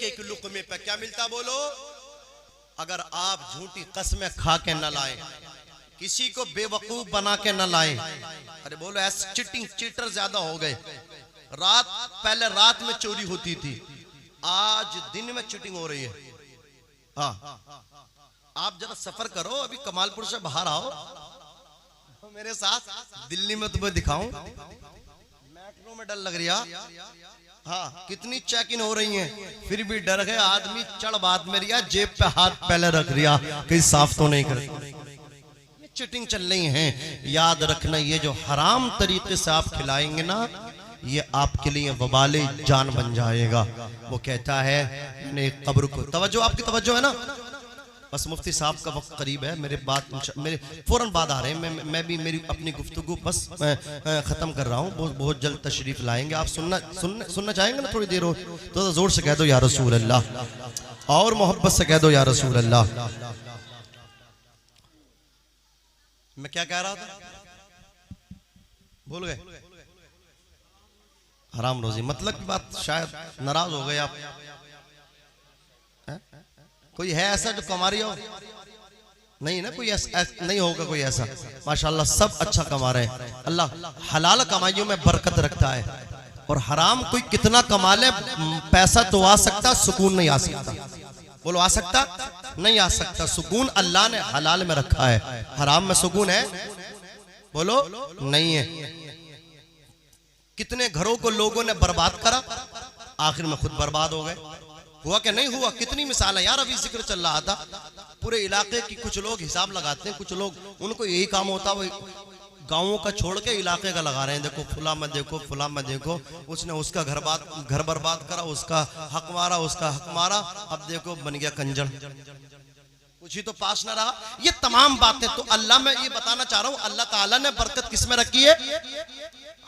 एक एक लुक़मे पे क्या मिलता बोलो? अगर आप झूठी कसमें खा के न लाए, किसी को बेवकूफ बना के न लाए, अरे बोलो ऐसे चीटिंग चीटर ज्यादा हो गए। पहले रात में चोरी होती थी, आज दिन में चीटिंग हो रही है। हाँ, आप जरा सफर करो, अभी कमालपुर से बाहर आओ मेरे साथ, दिल्ली में तुम्हें दिखाऊं, मेट्रो में डर लग रही है। हाँ, कितनी चेक इन हो रही हैं, फिर भी डर गए आदमी। चढ़ बात में रिया, जेब पे हाथ पहले रख रिया, कहीं साफ तो नहीं कर। चीटिंग चल रही है। याद रखना, ये जो हराम तरीके से आप खिलाएंगे ना, ये आपके लिए वबाले जान बन जाएगा। वो कहता है मैंने एक कब्र को, तवज्जो, आपकी तवज्जो है ना, बस मुफ्ती साहब का वक्त करीब है, मेरे फौरन बाद आ रहे हैं। मैं भी मेरी अपनी गुफ्तगू बस ख़त्म कर रहा हूँ, बहुत जल्द तशरीफ लाएंगे। आप सुनना चाहेंगे ना थोड़ी देर हो तो ज़ोर से कह दो या रसूल अल्लाह, और मोहब्बत से कह दो या रसूल अल्लाह। मैं क्या कह रहा था, भूल गए? हराम रोजी मतलब की बात, शायद नाराज हो गए आप। कोई है ऐसा जो कमा रही हो? नहीं ना, कोई ऐसा नहीं होगा कोई ऐसा। माशाल्लाह सब अच्छा कमा रहे हैं। अल्लाह हलाल कमाइयों में बरकत रखता है, और हराम कोई कितना कमा ले, पैसा तो आ सकता, सुकून नहीं आ सकता। बोलो आ सकता? नहीं आ सकता। सुकून अल्लाह ने हलाल में रखा है, हराम में सुकून है? बोलो नहीं है। कितने घरों को लोगों ने बर्बाद करा, आखिर में खुद बर्बाद हो गए। हुआ कि नहीं हुआ? कितनी मिसाल है यार। अभी जिक्र चल रहा था, पूरे इलाके की कुछ लोग हिसाब लगाते हैं, कुछ लोग उनको यही काम होता, वो गांवों का छोड़ के इलाके का लगा रहे हैं। देखो फुला में देखो, फुला में देखो, उसने उसका घर बर्बाद करा, उसका हक मारा, उसका हक मारा, अब देखो बन गया कंजर, कुछ ही तो पास ना रहा। ये तमाम बातें तो अल्लाह, मैं ये बताना चाह रहा हूं, अल्लाह ताला ने बरकत किसमें रखी है?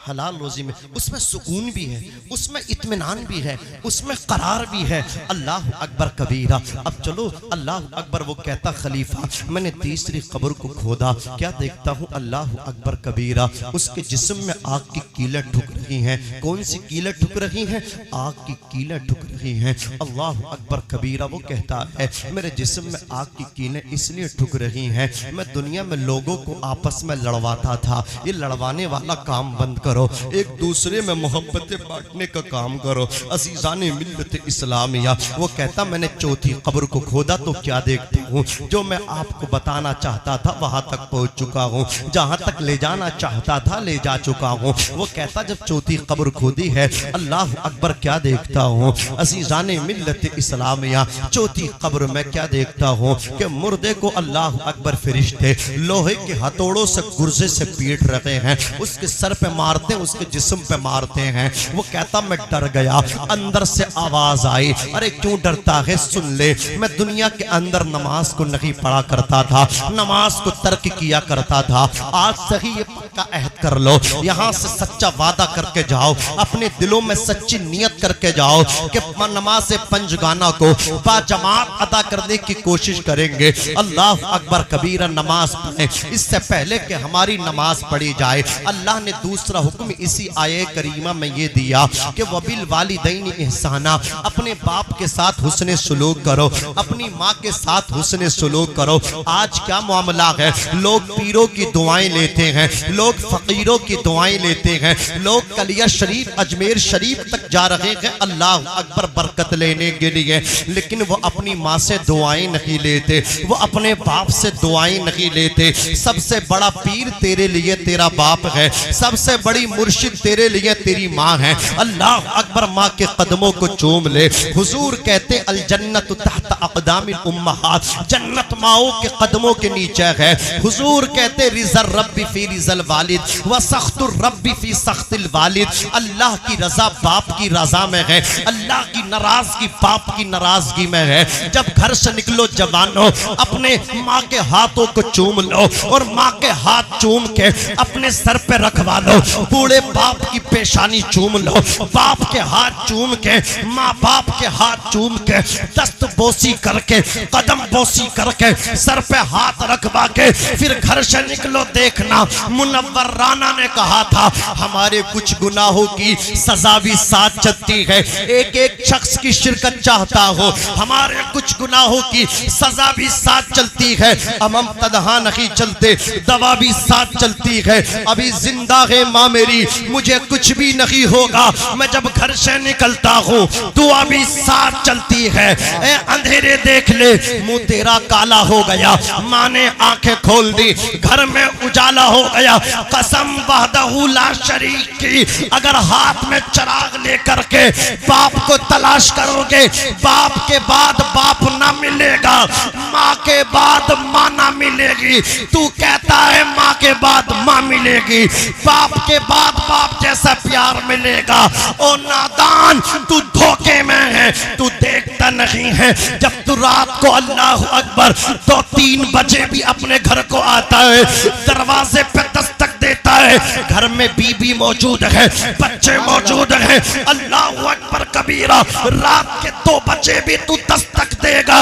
हलाल रोजी में। उसमें सुकून भी है, उसमें इत्मीनान भी है, उसमें करार भी है। अल्लाह अकबर कबीरा। अब चलो अल्लाह अकबर। वो कहता खलीफा मैंने तीसरी कब्र को खोदा, क्या देखता हूँ? अल्लाह अकबर कबीरा। उसके जिस्म में आग की कीलें ठुक रही हैं। कौन सी कीलें ठुक रही हैं? आग की कीलें ठुक रही हैं। अल्लाह अकबर कबीरा। वो कहता है मेरे जिस्म में आग की कीलें इसलिए ठुक रही हैं, मैं दुनिया में लोगों को आपस में लड़वाता था, ये लड़वाने वाला काम बंद करो, एक दूसरे में मोहब्बतें बांटने का काम करो। अज़ीज़ाने मिल्लत इस्लामिया। वो कहता मैंने चौथी कब्र को खोदा तो क्या देखता हूँ, जो मैं आपको बताना चाहता था वहां तक पहुंच चुका हूँ, जहां तक ले जाना चाहता था ले जा चुका हूँ। वो कहता जब चौथी कब्र खोदी है, अल्लाह अकबर, क्या देखता हूँ? अज़ीज़ाने मिल्लत इस्लामिया, चौथी कब्र में क्या देखता हूँ कि मुर्दे को अल्लाह अकबर फरिश्ते लोहे के हथौड़ों से गुर्जे से पीट रहे हैं, उसके सर पे मारते, उसके जिस्म पे मारते हैं। वो कहता मैं डर गया। अंदर से आवाज आई, अरे क्यों डरता है? सुन ले, मैं दुनिया के अंदर नमाज को नहीं पढ़ा करता था, नमाज को तर्क किया करता था। आज सही ये पक्का अहद कर लो, यहाँ से सच्चा वादा करके जाओ, अपने दिलों में सच्ची नियत करके जाओ कि नमाज पंजगाना को बाजमात अदा करने की कोशिश करेंगे। अल्लाह अकबर कबीरा। नमाज पढ़े इससे पहले कि हमारी नमाज पढ़ी जाए, अल्लाह ने दूसरा हुक्म इसी आये करीमा में ये दिया कि वबिल वालिदैन इहसाना, अपने बाप के साथ हुस्ने सुलूक करो, अपनी माँ के साथ हुस्ने सुलूक करो। आज क्या मामला है, लोग पीरों की दुआएं लेते हैं, लोग फकीरों की दुआएं लेते हैं, लोग कलिया शरीफ अजमेर शरीफ तक जा रहे हैं अल्लाह अकबर बरकत लेने के लिए, लेकिन वो अपनी माँ से दुआएं नहीं लेते, वो अपने बाप से दुआएं नहीं लेते। सबसे बड़ा पीर तेरे लिए तेरा बाप है, सबसे बड़ी मुर्शिद तेरे लिए तेरी माँ है। अल्लाह अकबर। माँ के कदमों को चूम ले। हुजूर कहते अल जन्नत तहत अक़दामिल उम्महात, जन्नत माओं के कदमों के नीचे है। हुजूर कहते रिज़ल रब्बी फी रिज़ल वालिद व सख्तुर रब्बी फी सख्तिल वालिद। अल्लाह की रजा बाप की रजा में है, अल्लाह की नाराजगी बाप की नाराजगी में है। जब घर से निकलो जवानों, अपने माँ के हाथों को चूम लो, और माँ के हाथ चूम के अपने सर पे रखवा लो। बूढ़े बाप की पेशानी चूम लो, बाप के हाथ चूम के, माँ बाप के हाथ चूम के, दस्त बोसी करके, कदम बोसी करके, सर पे हाथ रखवा के फिर घर से निकलो। देखना मुनव्वर राना ने कहा था हमारे कुछ कुछ गुनाहों की सजा भी साथ चलती है। एक एक शख्स की शिरकत चाहता हो, हमारे कुछ गुनाहों की सजा भी साथ चलती है। हम तनहा नहीं चलते, दवा भी साथ चलती है। अभी जिंदा है माँ मेरी, मुझे कुछ भी नहीं होगा। मैं जब घर से निकलता हूँ दुआ भी साथ चलती है। ए अंधेरे देख ले, मुंह तेरा काला हो गया, माँ ने आंखें खोल दी, घर में उजाला हो गया। कसम वहदहू ला शरीक की, अगर हाथ में चिराग लेकर के बाप को तलाश करोगे, बाप के बाद बाप ना मिलेगा, माँ के बाद माँ ना मिलेगी। तू कहता है माँ के बाद माँ मिलेगी, बाप के बाद बाप जैसा प्यार मिलेगा। ओ नादान, तू धोखे में है, तू देखता नहीं है। जब तू रात को अल्लाह अकबर 2-3 बजे भी अपने घर को आता है, दरवाजे पे दस्तक देता है, घर में बीबी मौजूद है, बच्चे मौजूद हैं, अल्लाह अकबर कबीरा, रात के 2 बजे भी तू दस्तक देगा,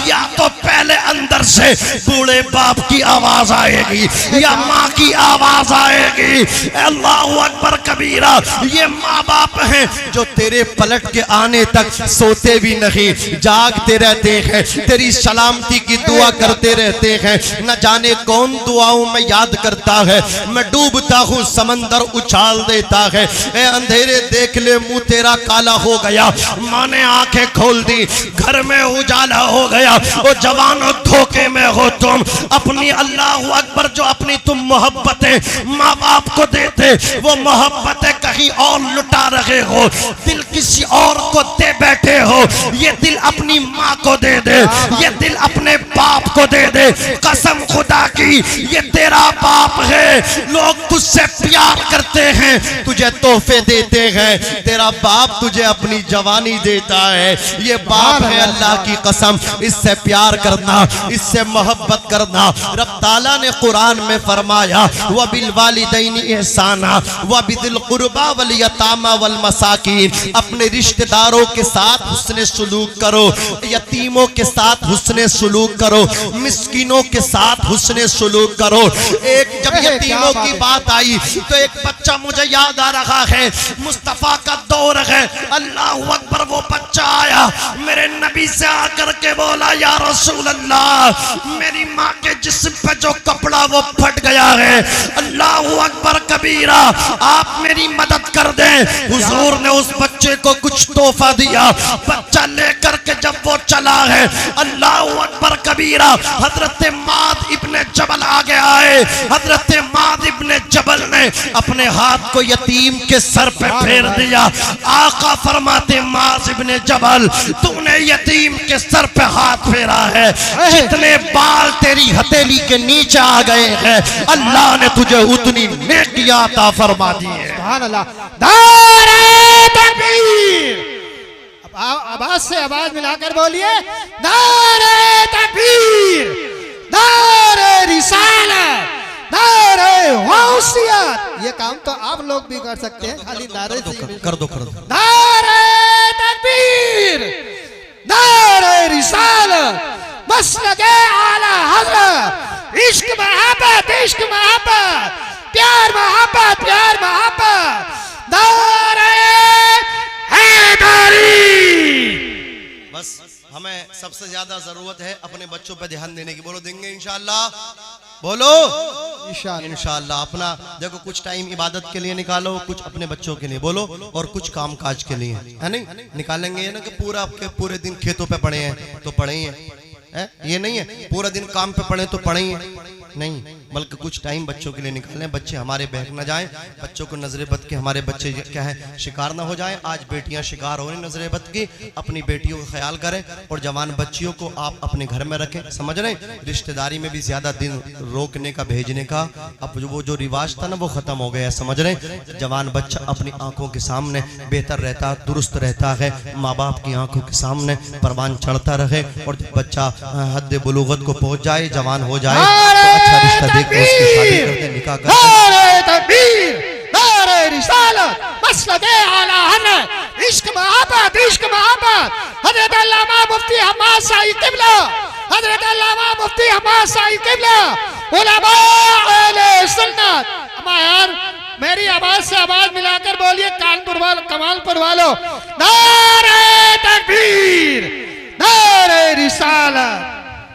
या तो पहले अंदर से बूढ़े बाप की आवाज आएगी या माँ की आवाज आएगी। अल्लाह अकबर कबीरा, ये माँ बाप हैं जो तेरे पलट के आने तक सोते भी नहीं, जागते रहते हैं, तेरी सलामती की दुआ करते रहते हैं। न जाने कौन दुआओं में याद करता है, मैं डूबता हूँ समंदर उछाल देता है। ए अंधेरे देख ले, मुंह तेरा काला हो गया, माँ ने आंखें खोल दी, घर में उजाला हो गया। ओ जवानों, धोखे में हो तुम। अपनी अल्लाह अकबर जो अपनी तुम मोहब्बतें माँ बाप को देते, वो मोहब्बतें कहीं और लुटा रहे हो, दिल किसी और को दे बैठे हो। ये दिल अपनी माँ को दे दे, ये दिल अपने बाप को दे दे। कसम खुदा की, ये तेरा बाप है, लोग तुझसे प्यार करते हैं, तुझे तोहफे देते हैं, तेरा बाप तुझे अपनी जवानी देता है। ये बाप है, अल्लाह की कसम, इससे प्यार करना, इससे मोहब्बत करना। रब ताला ने कुरान में फरमाया, व बिल वालिदैनि ihसाना व बिदिल कुर्बा वल यतामा वल मसाकीन, अपने रिश्तेदारों के साथ हुस्ने सुलूक करो, यतीमों के साथ हुस्ने सुलूक करो, मिस्कीनों के साथ हुस्ने सुलूक करो। एक जब यतीमों की बात आई तो एक बच्चा मुझे याद आ रहा है, मुस्तफा का दौर है, अल्लाह अकबर, वो बच्चा आया मेरे नबी से आकर के बोला, या रसूल अल्लाह, मेरी माँ के जिस्म पे जो कपड़ा वो फट गया है, अल्लाह अकबर कबीरा, आप मेरी मदद कर दें। हुजूर ने उस बच्चे को कुछ तोहफा दिया, बच्चा लेकर के जब वो चला है, अल्लाह अकबर कबीरा, हजरत माद इब्ने जबल आगे आए। हजरत माद इब्ने जबल ने अपने हाथ को यतीम के सर पे फेर दिया। आका फरमाते, माद इब्ने जबल, तूने यतीम के सर पे हाथ फेरा है, जितने बाल तेरी हथेली के नीचे आ गए हैं, अल्लाह ने तुझे उतनी नेकियां अता फरमा दी है। सुभान अल्लाह। नारे तकबीर, आवाज से आवाज मिलाकर बोलिए, नारे तकबीर, नारे रिसालत, नारे गौसियत। ये काम तो आप लोग भी कर सकते हैं, खाली नारे से कर दो। नारे तकबीर, नारे रिसालत, मसलके आला हज़रत, इश्क मोहब्बत, इश्क मोहब्बत, प्यार मोहब्बत, प्यार मोहब्बत, नारे हैदरी। बस हमें सबसे ज्यादा जरूरत है अपने बच्चों पे ध्यान देने की। बोलो देंगे इंशाअल्लाह, बोलो इंशाअल्लाह। अपना देखो, कुछ टाइम इबादत के लिए निकालो, कुछ अपने बच्चों के लिए बोलो, और कुछ काम काज के लिए, है नहीं? निकालेंगे ये ना कि पूरा आपके पूरे दिन खेतों पे पड़े हैं तो पड़े ही हैं, ये नहीं है पूरा दिन काम पे पड़े तो पड़े ही हैं, नहीं, बल्कि कुछ टाइम बच्चों के लिए निकालें। बच्चे हमारे बहक न जाएं, बच्चों को नजर बद के हमारे बच्चे क्या है शिकार ना हो जाएं। आज बेटियां शिकार हो रही नजर बद की, अपनी बेटियों का ख्याल करें, और जवान बच्चियों को आप अपने घर में रखें। समझ रहे? रिश्तेदारी में भी ज्यादा दिन रोकने का, भेजने का, अब वो जो रिवाज था ना वो खत्म हो गया। समझ रहे? जवान बच्चा अपनी आंखों के सामने बेहतर रहता, दुरुस्त रहता है, माँ बाप की आंखों के सामने परवान चढ़ता रहे, और जब बच्चा हद बुलूगत को पहुंच जाए, जवान हो जाए, तो अच्छा रिश्ता देख के उसकी शादी करते, निकाह करते। नारे तकबीर, नारे रिसालत, मसलके आला हज़रत, इश्क मोहब्बत, इश्क मोहब्बत। हज़रत अल्लामा मुफ्ती हम्माद साहिब किबला, हज़रत अल्लामा मुफ्ती हम्माद साहिब किबला, उलमा अहले सुन्नत। अम्मा यार मेरी आवाज से आवाज मिलाकर बोलिए कानपुर वालों, कमालपुर वालों, नारे तकबीर, नारे रिसालत।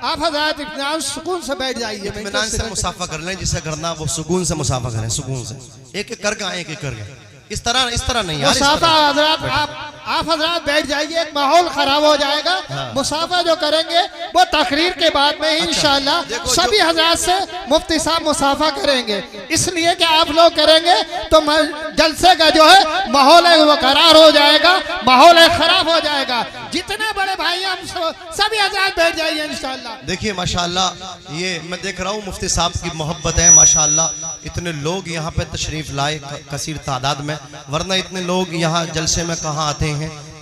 आप हज़रात इत्मीनान सुकून से बैठ जाइए, इत्मीनान से मुसाफा कर लें, जिसे करना वो सुकून से मुसाफा करें, सुकून से एक एक करके आए, एक एक करके। इस तरह नहीं यार, मुसाफा हजरात आप हजरात बैठ जाइए, एक माहौल खराब हो जाएगा। हाँ। मुसाफा जो करेंगे वो तकरीर के बाद में ही इंशाअल्लाह सभी हजरात से मुफ्ती साहब मुसाफा करेंगे, इसलिए कि आप लोग करेंगे तो जलसे का जो है माहौल है वो करार हो जाएगा, माहौल है खराब हो जाएगा। जितने बड़े भाई हम सभी हजरात बैठ जाइए इंशाअल्लाह। देखिए माशाअल्लाह, ये मैं देख रहा हूँ मुफ्ती साहब की मोहब्बत है माशाअल्लाह, इतने लोग यहाँ पे तशरीफ लाए कसीर तादाद में, वरना इतने लोग यहाँ जलसे में कहाँ आते हैं।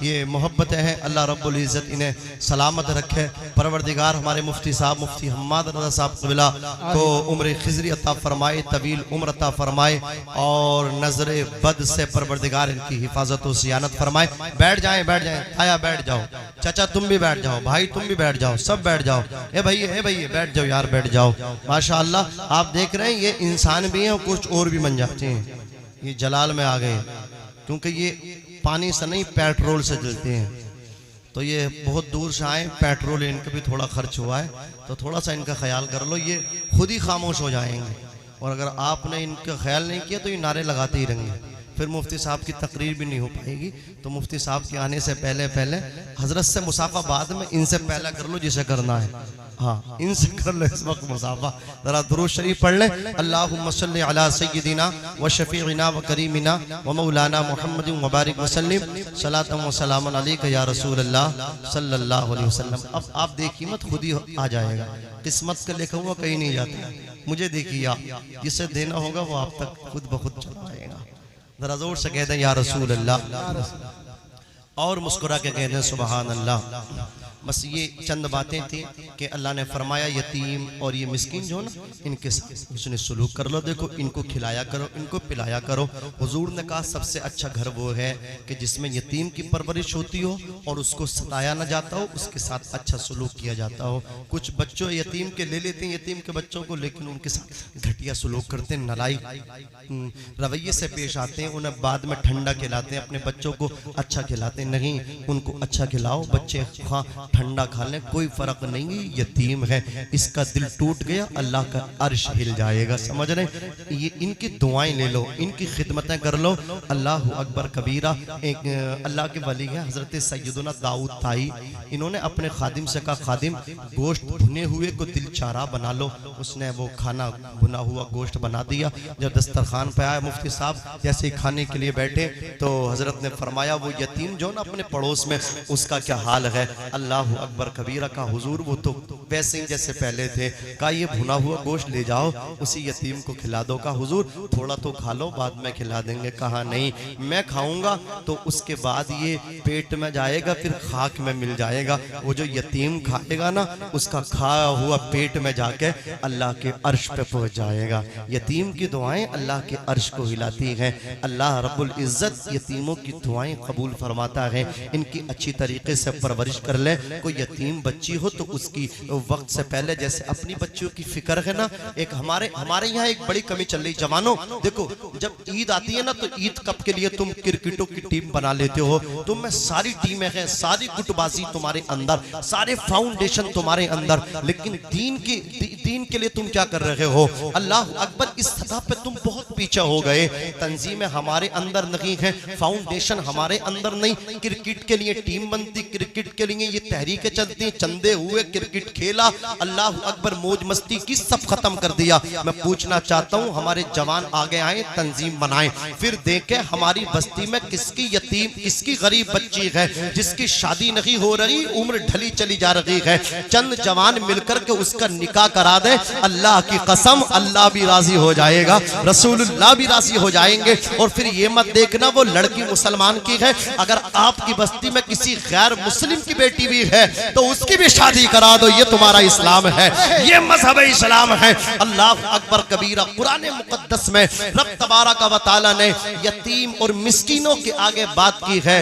ये मोहब्बत है, अल्लाह रब्बुल इज़्ज़त इन्हें सलामत रखे। परवरदिगार हमारे मुफ्ती साहब मुफ्ती हम्माद रज़ा साहब क़िबला को उम्र खिज़री अता फरमाए, तवील उम्र अता फरमाए और नज़र बद से परवरदिगार इनकी हिफाजत और सियानत फरमाए। बैठ जाएं, बैठ जाएं, आया बैठ जाओ, चाचा तुम भी बैठ जाओ, भाई तुम भी बैठ जाओ, सब बैठ जाओ, ए भैया बैठ जाओ यार, बैठ जाओ। माशाअल्लाह आप देख रहे हैं ये इंसान भी हैं और कुछ और भी बन जाते हैं। ये जलाल में आ गए क्योंकि ये पानी से नहीं पेट्रोल से जलते हैं, तो ये बहुत दूर से आए, पेट्रोल इनका भी थोड़ा खर्च हुआ है, तो थोड़ा सा इनका ख्याल कर लो, ये खुद ही खामोश हो जाएंगे। और अगर आपने इनका ख्याल नहीं किया तो ये नारे लगाते ही रहेंगे, फिर मुफ्ती साहब की तकरीर भी नहीं हो पाएगी। तो मुफ्ती साहब के आने से पहले हजरत से मुसाफा बाद में, इनसे पहले कर लो जिसे करना है। हाँ, इनसे कर लो इस वक्त मुसाफा। जरा दुरूद शरीफ पढ़ लें, अल्लाहुम्मा सल्लि अला सय्यिदिना व शफीइना व करीमिना व मौलाना मुहम्मदिन व बारिक व सल्लिम सलातन व सलामन अलैका या रसूल अल्लाह सल्लल्लाहु अलैहि वसल्लम। अब आप देखिए मत, खुद ही आ जाएगा, किस्मत का लिखा हुआ कहीं नहीं जाता। मुझे देखिए आप, जिसे देना होगा वो आप तक खुद ब खुद चला आएगा। जरा जोर से कह दें या रसूल अल्लाह, और मुस्कुरा के कह दें सुबहान अल्लाह। बस ये चंद बातें थी कि अल्लाह ने फरमाया यतीम और ये मिस्किन जो ना, इनके साथ उसने सलूक कर लो। देखो इनको खिलाया करो, इनको पिलाया करो। हुजूर ने कहा सबसे अच्छा घर वो है कि जिसमें यतीम की परवरिश होती हो और उसको सताया ना जाता हो, उसके साथ अच्छा सलूक किया जाता हो। कुछ बच्चों यतीम के ले लेते हैं यतीम के बच्चों को, लेकिन उनके साथ घटिया सलूक करते हैं, नालाई रवैये से पेश आते हैं, उन्हें बाद में ठंडा खिलाते हैं, अपने बच्चों को अच्छा खिलाते हैं। नहीं, उनको अच्छा खिलाओ, बच्चे ठंडा खा लें, कोई फर्क नहीं, यतीम है, इसका दिल टूट गया अल्लाह का अर्श हिल जाएगा। समझ रहे? ये इनकी दुआएं ले लो, इनकी खिदमतें कर लो। अल्लाह अकबर कबीरा। एक अल्लाह के वली है हजरत सैयदना दाऊद ताई, इन्होंने अपने खादिम से कहा खादिम गोश्त भुने हुए को दिल चारा बना लो। उसने वो खाना भुना हुआ गोश्त बना दिया। जब दस्तरखान पे आया मुफ्ती साहब जैसे ही खाने के लिए बैठे तो हजरत ने फरमाया वो यतीम जो ना अपने पड़ोस में, उसका क्या हाल है? अल्लाह अकबर कबीरा का हुजूर वो तो वैसे ही जैसे पहले थे। कहा ये भुना हुआ गोश्त ले जाओ, उसी यतीम को खिला दो। का हुजूर थोड़ा तो खा लो, बाद में खिला देंगे। कहा नहीं, मैं खाऊंगा तो उसके बाद ये पेट में जाएगा, फिर खाक में मिल जाएगा। वो जो यतीम खाएगा ना, उसका खाया हुआ पेट में जाके अल्लाह के अर्श पे पहुंच जाएगा। यतीम की दुआएं अल्लाह के अर्श को हिलाती हैं। अल्लाह रब्बुल इज्जत यतीमों की दुआएं कबूल फरमाता है। इनकी अच्छी तरीके से परवरिश कर ले। कोई यतीम बच्ची हो तो उसकी वक्त से पहले जैसे अपनी बच्चियों की फिक्र है ना, एक हमारे यहाँ एक बड़ी कमी चल रही। जवानों देखो, जब ईद आती है ना तो ईद कप के लिए तुम क्रिकेटों की टीम बना लेते हो। तुम में सारी टीमें हैं, सारी गुटबाजी तुम्हारे अंदर, सारे फाउंडेशन तुम्हारे अंदर, लेकिन दीन के लिए तुम क्या कर रहे हो? अल्लाह अकबर, इस सतह पे तुम बहुत पीछे हो गए। तंजीमें हमारे अंदर नहीं है, फाउंडेशन हमारे अंदर नहीं। क्रिकेट के लिए टीम बनती, क्रिकेट के लिए ये तहरीकें चलती, चंदे हुए, क्रिकेट खेला, अल्लाह अकबर, मौज मस्ती की सब खत्म कर दिया। मैं पूछना चाहता हूँ हमारे जवान आगे आए, तंजीम बनाएं, फिर देखें हमारी बस्ती में किसकी यतीम, किसकी गरीब बच्ची है जिसकी शादी नहीं हो रही, उम्र ढली चली जा रही है। चंद जवान मिलकर के उसका निकाह करा दे, अल्लाह की कसम अल्लाह भी राजी हो जाएगा, रसूलुल्लाह भी राजी हो जाएंगे। और फिर ये मत देखना वो लड़की मुसलमान की है, अगर आपकी बस्ती में किसी गैर मुस्लिम की बेटी भी है तो उसकी भी शादी करा दो। ये तुम्हारा इस्लाम है, ये मजहब इस्लाम है। अल्लाह अकबर कबीरा। कुरान मुकद्दस में रब तबारक व तआला ने यतीम और मिस्कीनों के आगे बात की है,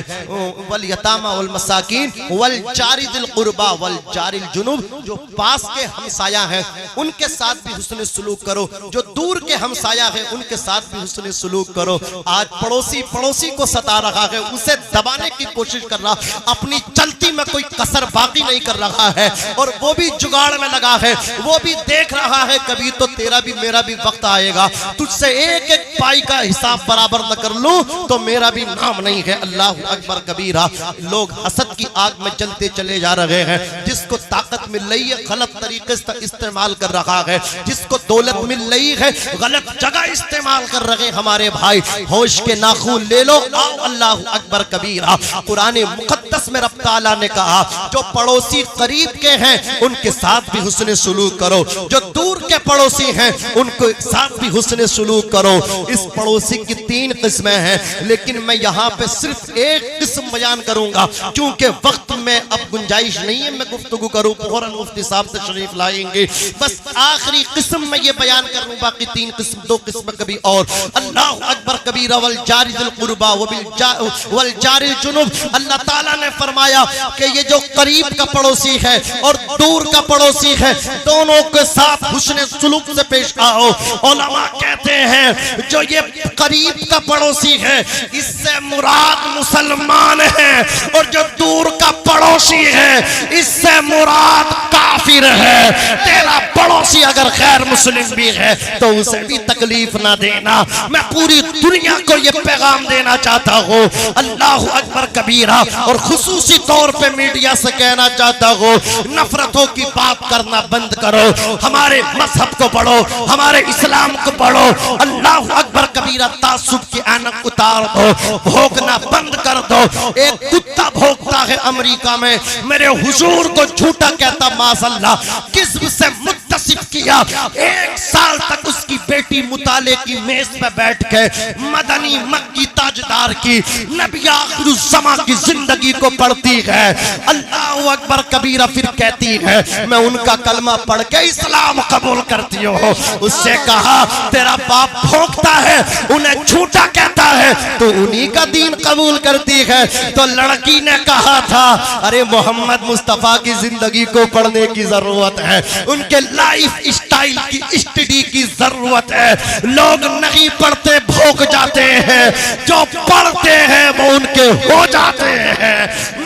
वल यतामा वल मसाकीन वल जारी दिल कुर्बा वल जारिल जुनूब, जो पास के हमसाया हैं उनके साथ भी हुस्न सुलूक करो, जो दूर के हमसाया है उनके साथ भी हुस्न सुलूक करो। आज पड़ोसी पड़ोसी को सता रहा है, उसे दबाने की कोशिश कर रहा, अपनी चलती में कोई कसर बाकी नहीं कर रहा है, और वो भी जुगाड़ में लगा है, वो भी देख रहा है कभी तो तेरा भी मेरा भी वक्त आएगा, तुझसे एक एक पाई का हिसाब बराबर न कर लूं तो मेरा भी नाम नहीं है। अल्लाह अकबर कबीरा। लोग हसद की आग में जलते चले जा रहे हैं। जिसको ताकत मिल रही है गलत तरीके से इस्तेमाल कर रहा है, जिसको दौलत मिल रही है गलत जगह इस्तेमाल कर रहे हमारे भाई। होश के नाखून ले लो, आओ अल्लाह अकबर कबीरा। कुरान मुकद्दस में रब ताला ने कहा जो पड़ोसी करीब के हैं उनके साथ भी हुस्न सुलूक करो, जो दूर के पड़ोसी हैं उनके साथ भी हुस्न सुलूक करो। इस पड़ोसी की 3 किस्में हैं, लेकिन मैं यहाँ पे सिर्फ एक किस्म बयान करूंगा क्योंकि वक्त में अब गुंजाइश नहीं है मैं गुफ्तगू करूं, फौरन मुफ्ती साहब से शरीफ लाएंगे। बस आखिरी किस्म में ये बयान कर लूं, बाकी 3 किस्म 2 किस्म कभी और। अल्लाह अकबर कबीरा वल जारि दिल कुर्बा वल जारि जुनुब। अल्लाह ताला ने फरमाया कि ये जो करीब का पड़ोसी है और दूर का पड़ोसी है दोनों के साथ हुस्न सुलूक से पेश आओ। उलमा कहते हैं जो ये करीब का पड़ोसी है इससे मुराद मुसलमान है, और जो दूर का पड़ोसी है इससे मुराद काफिर है। तेरा पड़ोसी अगर गैर मुस्लिम भी है तो उसे भी तकलीफ ना देना। मैं पूरी दुनिया को ये पैगाम देना चाहता हूँ, अल्लाह अकबर कबीरा, और खुसूसी तौर पे मीडिया से कहना चाहता हूँ नफरतों की बात करना बंद करो, हमारे मजहब को पढ़ो, हमारे इस्लाम को पढ़ो। अल्लाह अकबर कबीरा। तासुब की ऐनक उतार दो, भोंकना बंद कर दो। एक कुत्ता भोंकता है अमेरिका में, मेरे हुजूर को झूठा कहता माशअल्लाह, किस्म से मुत्तसिफ किया। 1 साल तक उसकी बेटी मुताले की मेज पे बैठ के मदनी मक्की ताजदार की नबी आखिरुज़्ज़मा की जिंदगी को पढ़ती है। अल्लाह अकबर कबीरा। फिर कहती है मैं उनका कलमा पढ़ के इस्लाम कबूल करती हूँ। उससे कहा तेरा बाप भोंकता है, उन्हें झूठा कहता है, तो उन्हीं का दीन कबूल करती है। तो लड़की ने कहा था अरे मोहम्मद मुस्तफा की जिंदगी को पढ़ने की जरूरत है, उनके लाइफ स्टाइल की स्टडी की जरूरत है। लोग नहीं पढ़ते भोंक जाते हैं, जो पढ़ते हैं वो उनके हो जाते हैं।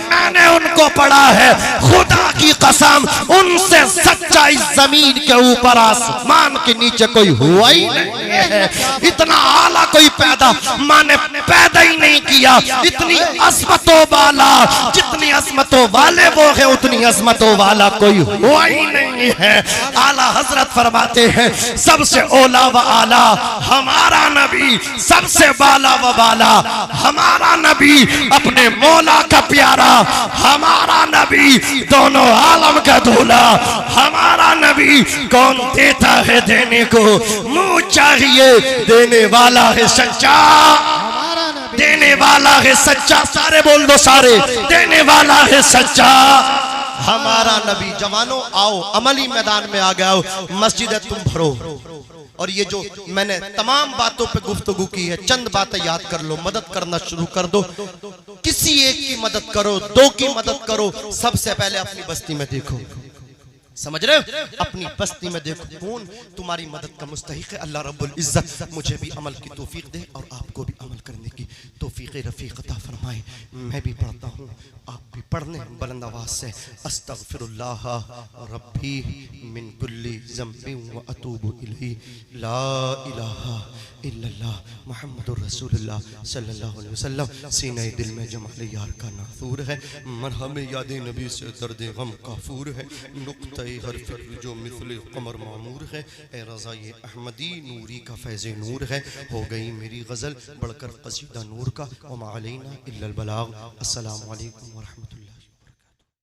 मैंने उनको पढ़ा है, खुदा की कसम उनसे सच्चा इस जमीन के ऊपर आसमान के नीचे कोई हुआ ही नहीं है। इतना आला कोई पैदा माने पैदा ही नहीं किया। इतनी अजमतों वाला, जितनी अजमतों वाले वो है उतनी अजमतों वाला कोई हुआ ही नहीं है। आला हजरत फरमाते हैं सबसे ओला व आला हमारा नबी, सबसे बाला व बाला हमारा नबी, अपने मौला का प्यारा हमारा नबी, दोनों आलम का दूल्हा हमारा नबी। कौन देता है देने को, मुंह चाहिए, देने वाला है सच्चा, देने वाला है सच्चा। सारे बोल दो सारे, देने वाला है सच्चा हमारा नबी। जवानों आओ अमली मैदान में आ गए, मस्जिद तुम भरो। और ये जो मैंने तमाम बातों पे गुफ्तगू की है, चंद बातें याद कर लो, मदद करना शुरू कर दो। किसी एक की मदद करो, 2 की मदद करो, सबसे पहले अपनी बस्ती में देखो। समझ रहे हो? अपनी बस्ती में देखो कौन तुम्हारी मदद का मुस्तहिक है। अल्लाह रब्बुल इज्जत मुझे भी अमल की तौफीक दे और आपको भी अमल करने की तौफीक रफीक अता फरमाए। मैं भी पढ़ता हूँ, आप भी पढ़ने बुलंद आवाज से। अस्तगफिरुल्लाह रब्बी मिन कुल्ली ज़ंबिन व अतूबु इलैहि, ला इलाहा इल्लल्लाह मुहम्मदुर रसूलुल्लाह सल्लल्लाहु अलैहि वसल्लम। सीने दिल में जमाल यार का नासूर है, मरहम याद नबी से दर्द गम काफूर है, नुक्ता हर फिक्र जो मिसल कमर मामूर है। ए रज़ाए अहमदी नूरी का फैज़ नूर है, हो गई मेरी गज़ल बढ़कर क़सीदा नूर का। व मा अलैना इल्लल बलाग। अस्सलामु अलैकुम व रहमतुल्लाह।